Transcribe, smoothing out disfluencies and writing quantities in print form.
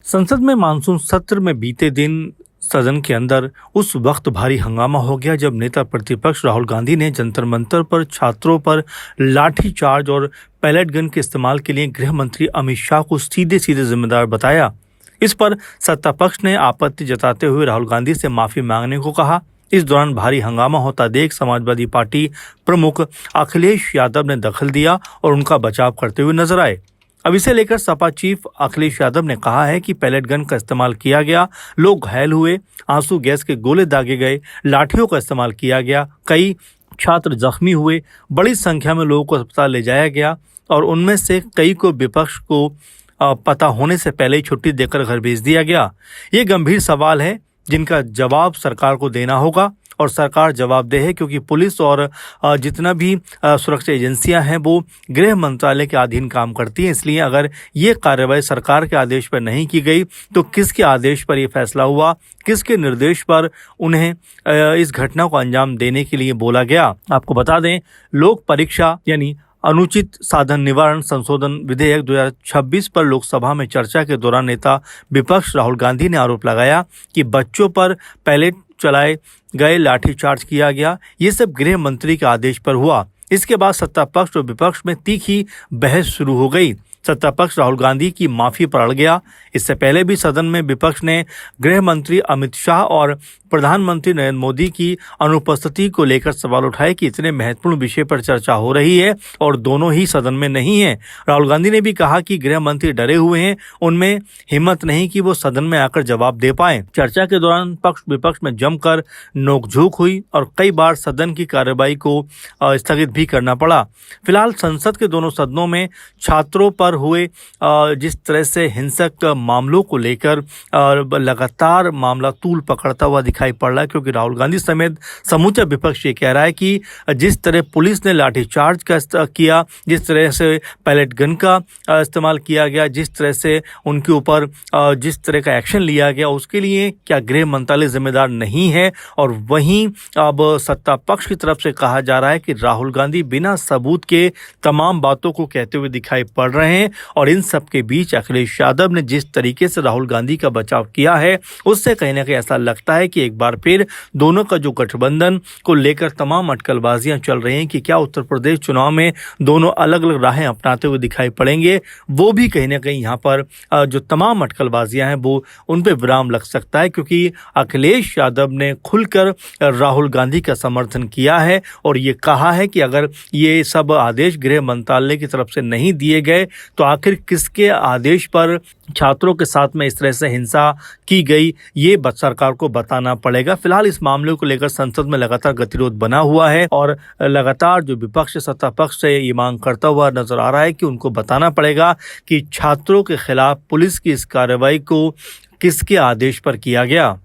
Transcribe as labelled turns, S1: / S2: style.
S1: संसद में मानसून सत्र में बीते दिन सदन के अंदर उस वक्त भारी हंगामा हो गया जब नेता प्रतिपक्ष राहुल गांधी ने जंतर मंतर पर छात्रों पर लाठीचार्ज और पैलेट गन के इस्तेमाल के लिए गृह मंत्री अमित शाह को सीधे सीधे जिम्मेदार बताया। इस पर सत्ता पक्ष ने आपत्ति जताते हुए राहुल गांधी से माफी मांगने को कहा। इस दौरान भारी हंगामा होता देख समाजवादी पार्टी प्रमुख अखिलेश यादव ने दखल दिया और उनका बचाव करते हुए नजर आए। अब इसे लेकर सपा चीफ अखिलेश यादव ने कहा है कि पैलेट गन का इस्तेमाल किया गया, लोग घायल हुए, आंसू गैस के गोले दागे गए, लाठियों का इस्तेमाल किया गया, कई छात्र जख्मी हुए, बड़ी संख्या में लोगों को अस्पताल ले जाया गया और उनमें से कई को विपक्ष को पता होने से पहले ही छुट्टी देकर घर भेज दिया गया। ये गंभीर सवाल है जिनका जवाब सरकार को देना होगा और सरकार जवाबदेह है क्योंकि पुलिस और जितना भी सुरक्षा एजेंसियां हैं वो गृह मंत्रालय के अधीन काम करती हैं। इसलिए अगर ये कार्रवाई सरकार के आदेश पर नहीं की गई तो किसके आदेश पर ये फैसला हुआ, किसके निर्देश पर उन्हें इस घटना को अंजाम देने के लिए बोला गया। आपको बता दें, लोक परीक्षा यानी अनुचित साधन निवारण संशोधन विधेयक 2026 पर लोकसभा में चर्चा के दौरान नेता विपक्ष राहुल गांधी ने आरोप लगाया कि बच्चों पर पैलेट चलाए गए, लाठीचार्ज किया गया, ये सब गृह मंत्री के आदेश पर हुआ। इसके बाद सत्ता पक्ष और विपक्ष में तीखी बहस शुरू हो गई। सत्ता पक्ष राहुल गांधी की माफी पर अड़ गया। इससे पहले भी सदन में विपक्ष ने गृह मंत्री अमित शाह और प्रधानमंत्री नरेंद्र मोदी की अनुपस्थिति को लेकर सवाल उठाए कि इतने महत्वपूर्ण विषय पर चर्चा हो रही है और दोनों ही सदन में नहीं है। राहुल गांधी ने भी कहा कि गृह मंत्री डरे हुए हैं, उनमें हिम्मत नहीं कि वो सदन में आकर जवाब दे पाए। चर्चा के दौरान पक्ष विपक्ष में जमकर नोकझोंक हुई और कई बार सदन की कार्यवाही को स्थगित भी करना पड़ा। फिलहाल संसद के दोनों सदनों में छात्रों पर हुए जिस तरह से हिंसक मामलों को लेकर लगातार मामला तूल पकड़ता हुआ दिखाई पड़ रहा है क्योंकि राहुल गांधी समेत समूचा विपक्ष ये कह रहा है कि जिस तरह पुलिस ने लाठीचार्ज का किया, जिस तरह से पैलेट गन का इस्तेमाल किया गया, जिस तरह से उनके ऊपर जिस तरह का एक्शन लिया गया, उसके लिए क्या गृह मंत्रालय जिम्मेदार नहीं है। और वहीं अब सत्ता पक्ष की तरफ से कहा जा रहा है कि राहुल गांधी बिना सबूत के तमाम बातों को कहते हुए दिखाई पड़ रहे हैं और इन सब के बीच अखिलेश यादव ने जिस तरीके से राहुल गांधी का बचाव किया है उससे कहीं ना कहीं ऐसा लगता है कि एक बार फिर दोनों का जो गठबंधन को लेकर तमाम अटकलबाजियां चल रही हैं कि क्या उत्तर प्रदेश चुनाव में दोनों अलग अलग राहें अपनाते हुए दिखाई पड़ेंगे, वो भी कहीं ना कहीं यहाँ पर जो तमाम अटकलबाजियां हैं वो उन पर विराम लग सकता है क्योंकि अखिलेश यादव ने खुलकर राहुल गांधी का समर्थन किया है और ये कहा है कि अगर ये सब आदेश गृह मंत्रालय की तरफ से नहीं दिए गए तो आखिर किसके आदेश पर छात्रों के साथ में इस तरह से हिंसा की गई, ये सरकार को बताना पड़ेगा। फिलहाल इस मामले को लेकर संसद में लगातार गतिरोध बना हुआ है और लगातार जो विपक्ष सत्ता पक्ष से ये मांग करता हुआ नजर आ रहा है कि उनको बताना पड़ेगा कि छात्रों के खिलाफ पुलिस की इस कार्रवाई को किसके आदेश पर किया गया।